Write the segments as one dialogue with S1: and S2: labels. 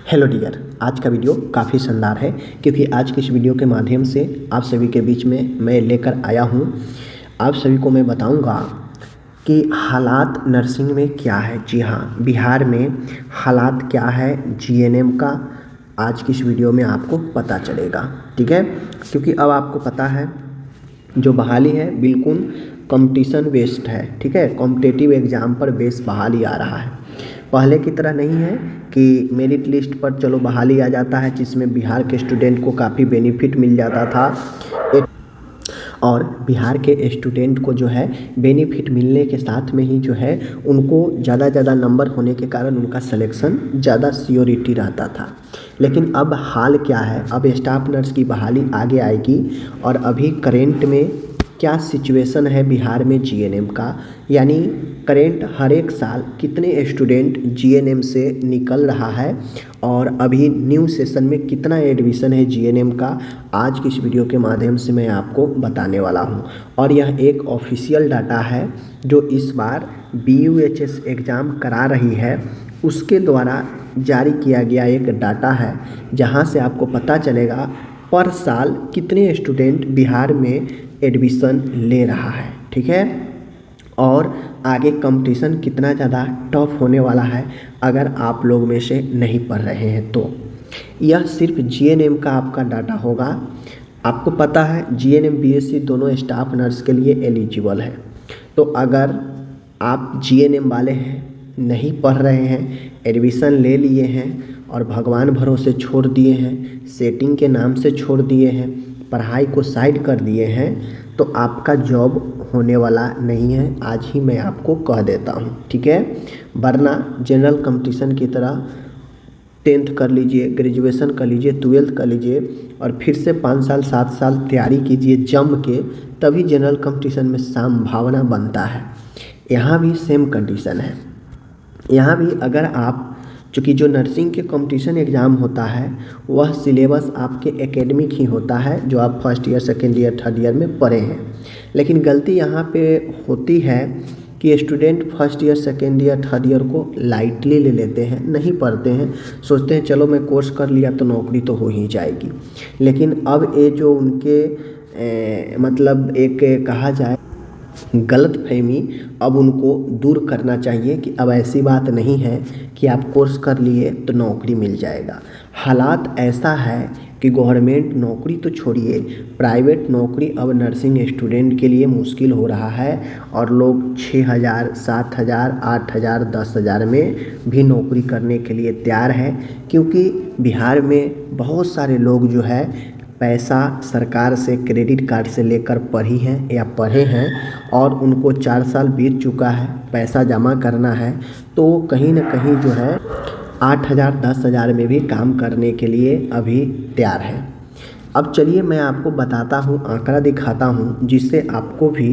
S1: Hello dear, आज का video काफ़ी शानदार है क्योंकि आज के इस वीडियो के माध्यम से आप सभी के बीच में मैं लेकर आया हूँ। आप सभी को मैं बताऊँगा कि हालात नर्सिंग में क्या है। जी हाँ, बिहार में हालात क्या है जीएनएम का, आज की इस वीडियो में आपको पता चलेगा। ठीक है, क्योंकि अब आपको पता है जो बहाली है बिल्कुल कंपटीशन बेस्ड है। ठीक है, कॉम्पिटिटिव एग्ज़ाम पर बेस बहाली आ रहा है। पहले की तरह नहीं है कि मेरिट लिस्ट पर चलो बहाली आ जाता है, जिसमें बिहार के स्टूडेंट को काफ़ी बेनिफिट मिल जाता था और बिहार के स्टूडेंट को जो है बेनिफिट मिलने के साथ में ही जो है उनको ज़्यादा नंबर होने के कारण उनका सिलेक्शन ज़्यादा सियोरिटी रहता था। लेकिन अब हाल क्या है, अब स्टाफ नर्स की बहाली आगे आएगी और अभी करेंट में क्या सिचुएशन है बिहार में जीएनएम का, यानी करेंट हर एक साल कितने स्टूडेंट जीएनएम से निकल रहा है और अभी न्यू सेशन में कितना एडमिशन है जीएनएम का, आज की इस वीडियो के माध्यम से मैं आपको बताने वाला हूं। और यह एक ऑफिशियल डाटा है जो इस बार BUHS एग्ज़ाम करा रही है, उसके द्वारा जारी किया गया एक डाटा है, जहां से आपको पता चलेगा पर साल कितने स्टूडेंट बिहार में एडमिशन ले रहा है। ठीक है, और आगे कंपटीशन कितना ज़्यादा टफ होने वाला है अगर आप लोग में से नहीं पढ़ रहे हैं तो। यह सिर्फ जीएनएम का आपका डाटा होगा। आपको पता है जीएनएम बीएससी दोनों स्टाफ नर्स के लिए एलिजिबल है। तो अगर आप जीएनएम वाले हैं, नहीं पढ़ रहे हैं, एडमिशन ले लिए हैं और भगवान भरोसे छोड़ दिए हैं, सेटिंग के नाम से छोड़ दिए हैं, पढ़ाई को साइड कर दिए हैं, तो आपका जॉब होने वाला नहीं है। आज ही मैं आपको कह देता हूँ। ठीक है, वरना जनरल कंपटीशन की तरह 10th कर लीजिए, ग्रेजुएशन कर लीजिए, 12th कर लीजिए और फिर से 5 साल 7 साल तैयारी कीजिए जम के, तभी जनरल कंपटीशन में संभावना बनता है। यहाँ भी सेम कंडीशन है। यहाँ भी अगर आप, चूँकि जो नर्सिंग के कंपटीशन एग्ज़ाम होता है वह सिलेबस आपके एकेडमिक ही होता है, जो आप first year, second year, third year में पढ़े हैं। लेकिन गलती यहाँ पे होती है कि student first year, second year, third year को लाइटली ले लेते हैं, नहीं पढ़ते हैं, सोचते हैं चलो मैं कोर्स कर लिया तो नौकरी तो हो ही जाएगी। लेकिन अब ये जो उनके मतलब एक कहा जाए गलत फहमी, अब उनको दूर करना चाहिए कि अब ऐसी बात नहीं है कि आप कोर्स कर लिए तो नौकरी मिल जाएगा। हालात ऐसा है कि गवर्नमेंट नौकरी तो छोड़िए, प्राइवेट नौकरी अब नर्सिंग स्टूडेंट के लिए मुश्किल हो रहा है और लोग 6,000, 7,000, 8,000, 10,000 में भी नौकरी करने के लिए तैयार है, क्योंकि बिहार में बहुत सारे लोग जो है पैसा सरकार से क्रेडिट कार्ड से लेकर पढ़ी हैं या पढ़े हैं और उनको 4 साल बीत चुका है, पैसा जमा करना है, तो कहीं ना कहीं जो है 8,000, 10,000 में भी काम करने के लिए अभी तैयार है। अब चलिए मैं आपको बताता हूँ, आंकड़ा दिखाता हूँ, जिससे आपको भी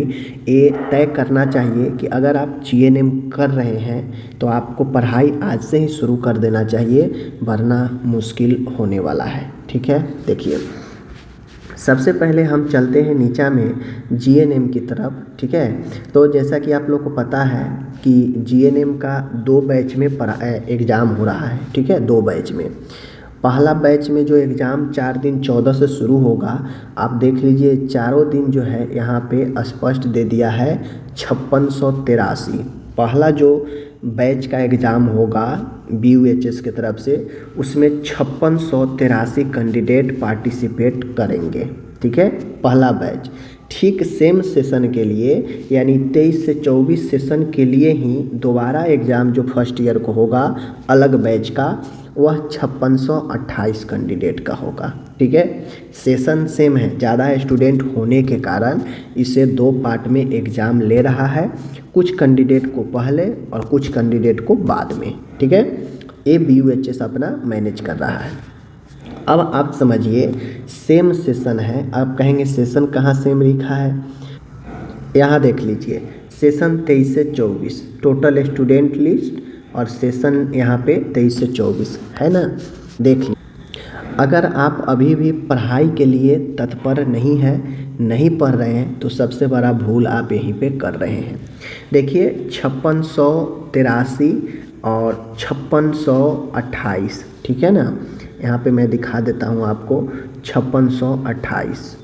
S1: ये तय करना चाहिए कि अगर आप जीएनएम कर रहे हैं तो आपको पढ़ाई आज से ही शुरू कर देना चाहिए, वरना मुश्किल होने वाला है। ठीक है, देखिए सबसे पहले हम चलते हैं नीचा में जीएनएम की तरफ। ठीक है, तो जैसा कि आप लोग को पता है कि जीएनएम का 2 बैच में एग्ज़ाम हो रहा है। ठीक है, 2 बैच में, पहला बैच में जो एग्ज़ाम 4 दिन 14 से शुरू होगा, आप देख लीजिए चारों दिन जो है यहाँ पे स्पष्ट दे दिया है 5683। पहला जो बैच का एग्ज़ाम होगा BUHS की तरफ से, उसमें 5683 कैंडिडेट पार्टिसिपेट करेंगे। ठीक है, पहला बैच। ठीक सेम सेशन के लिए, यानी 23 से 24 सेशन के लिए ही दोबारा एग्ज़ाम जो फर्स्ट ईयर को होगा अलग बैच का, वह 5628 कैंडिडेट का होगा। ठीक है, सेशन सेम है, ज़्यादा स्टूडेंट होने के कारण इसे 2 पार्ट में एग्ज़ाम ले रहा है, कुछ कैंडिडेट को पहले और कुछ कैंडिडेट को बाद में। ठीक है, ये BUHS अपना मैनेज कर रहा है। अब आप समझिए सेम सेशन है। आप कहेंगे सेशन कहाँ सेम लिखा है, यहाँ देख लीजिए सेशन 23 से 24 टोटल स्टूडेंट लिस्ट और सेशन यहाँ पे 23 से 24 है ना। देख लीजिए, अगर आप अभी भी पढ़ाई के लिए तत्पर नहीं हैं, नहीं पढ़ रहे हैं, तो सबसे बड़ा भूल आप यहीं पे कर रहे हैं। देखिए 5683 और 5628, ठीक है ना। यहाँ पे मैं दिखा देता हूँ आपको 5628।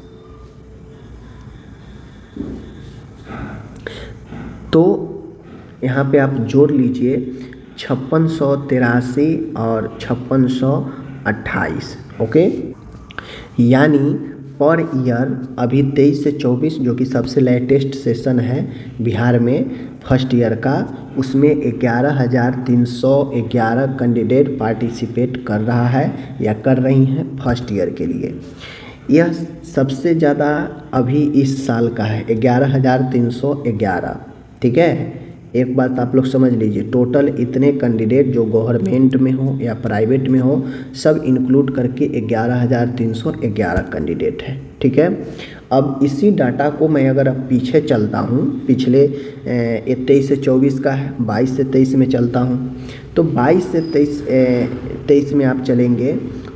S1: तो यहाँ पे आप जोड़ लीजिए 5683 और 5628, ओके। यानी पर ईयर अभी 23 से 24 जो कि सबसे लेटेस्ट सेशन है बिहार में फर्स्ट ईयर का, उसमें 11,311 कैंडिडेट पार्टिसिपेट कर रहा है या कर रही हैं फर्स्ट ईयर के लिए। यह सबसे ज़्यादा अभी इस साल का है 11,311, ठीक है। एक बात आप लोग समझ लीजिए, टोटल इतने कैंडिडेट जो गवर्नमेंट में हो या प्राइवेट में हो सब इंक्लूड करके 11,311 कैंडिडेट है, ठीक है। अब इसी डाटा को मैं अगर अब पीछे चलता हूँ, पिछले 23 से 24 का है, 22 से 23 में चलता हूँ, तो 22 से 23 में आप चलेंगे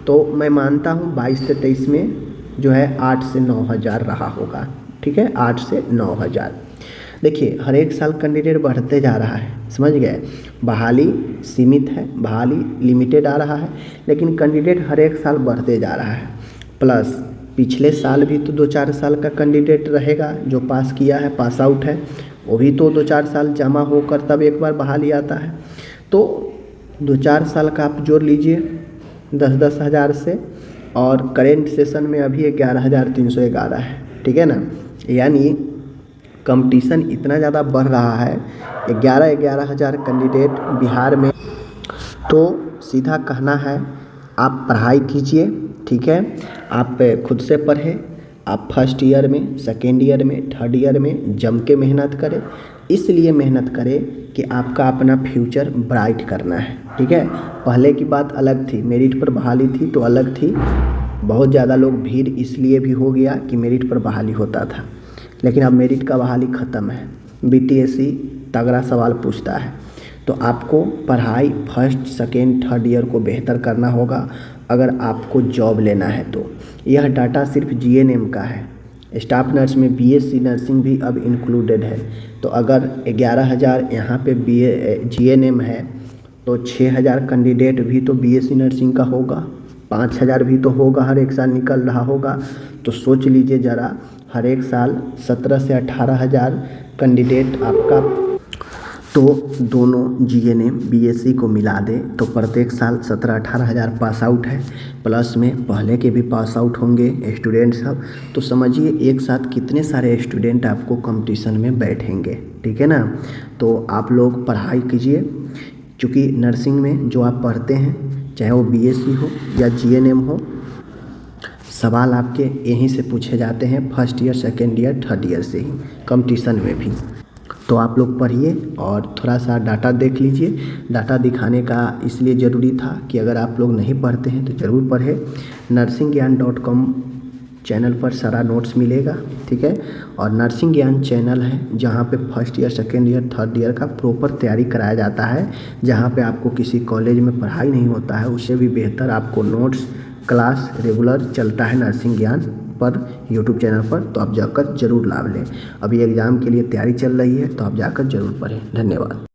S1: तो मैं मानता हूँ 22 से 23 में जो है 8 से 9,000 रहा होगा, ठीक है, 8 से 9,000। देखिए हर एक साल कैंडिडेट बढ़ते जा रहा है, समझ गए। बहाली सीमित है, बहाली लिमिटेड आ रहा है, लेकिन कैंडिडेट हर एक साल बढ़ते जा रहा है। प्लस पिछले साल भी तो 2-4 साल का कैंडिडेट रहेगा, जो पास किया है, पास आउट है, वो भी तो 2-4 साल जमा होकर तब एक बार बहाली आता है। तो 2-4 साल का आप जोड़ लीजिए 10-10 हज़ार से, और करेंट सेशन में अभी 11,311 है, ठीक है ना। यानी कंपटीशन इतना ज़्यादा बढ़ रहा है, 11-11 हज़ार कैंडिडेट बिहार में। तो सीधा कहना है आप पढ़ाई कीजिए, ठीक है। आप खुद से पढ़ें, आप फर्स्ट ईयर में, सेकेंड ईयर में, थर्ड ईयर में जम के मेहनत करें। इसलिए मेहनत करें कि आपका अपना फ्यूचर ब्राइट करना है, ठीक है। पहले की बात अलग थी, मेरिट पर बहाली थी तो अलग थी, बहुत ज़्यादा लोग भीड़ इसलिए भी हो गया कि मेरिट पर बहाली होता था, लेकिन अब मेरिट का बहाली ख़त्म है। बीटीएससी तगड़ा सवाल पूछता है, तो आपको पढ़ाई फर्स्ट सेकेंड थर्ड ईयर को बेहतर करना होगा अगर आपको जॉब लेना है। तो यह डाटा सिर्फ जीएनएम का है, स्टाफ नर्स में बीएससी नर्सिंग भी अब इंक्लूडेड है। तो अगर 11,000 यहाँ पे जीएनएम है तो 6,000 कैंडिडेट भी तो बीएससी नर्सिंग का होगा, 5,000 भी तो होगा, हर एक साल निकल रहा होगा। तो सोच लीजिए ज़रा, हर एक साल 17 से 18,000 कैंडिडेट आपका, तो दोनों जीएनएम बीएससी को मिला दे तो प्रत्येक साल 17-18 हज़ार पास आउट है, प्लस में पहले के भी पास आउट होंगे स्टूडेंट सब। तो समझिए एक साथ कितने सारे स्टूडेंट आपको कंपटीशन में बैठेंगे, ठीक है ना। तो आप लोग पढ़ाई कीजिए, क्योंकि नर्सिंग में जो आप पढ़ते हैं, चाहे वो बीएससी हो या जीएनएम हो, सवाल आपके यहीं से पूछे जाते हैं, first year, second year, third year से ही, कंपटीशन में भी। तो आप लोग पढ़िए और थोड़ा सा डाटा देख लीजिए। डाटा दिखाने का इसलिए ज़रूरी था कि अगर आप लोग नहीं पढ़ते हैं तो ज़रूर पढ़ें। nursingyan.com चैनल पर सारा नोट्स मिलेगा, ठीक है। और नर्सिंग ज्ञान चैनल है जहाँ पे first year, second year, third year का प्रॉपर तैयारी कराया जाता है, जहाँ पे आपको किसी कॉलेज में पढ़ाई नहीं होता है, उससे भी बेहतर आपको नोट्स क्लास रेगुलर चलता है नर्सिंग ज्ञान पर यूट्यूब चैनल पर। तो आप जाकर ज़रूर लाभ लें। अभी एग्ज़ाम के लिए तैयारी चल रही है तो आप जाकर ज़रूर पढ़ें। धन्यवाद।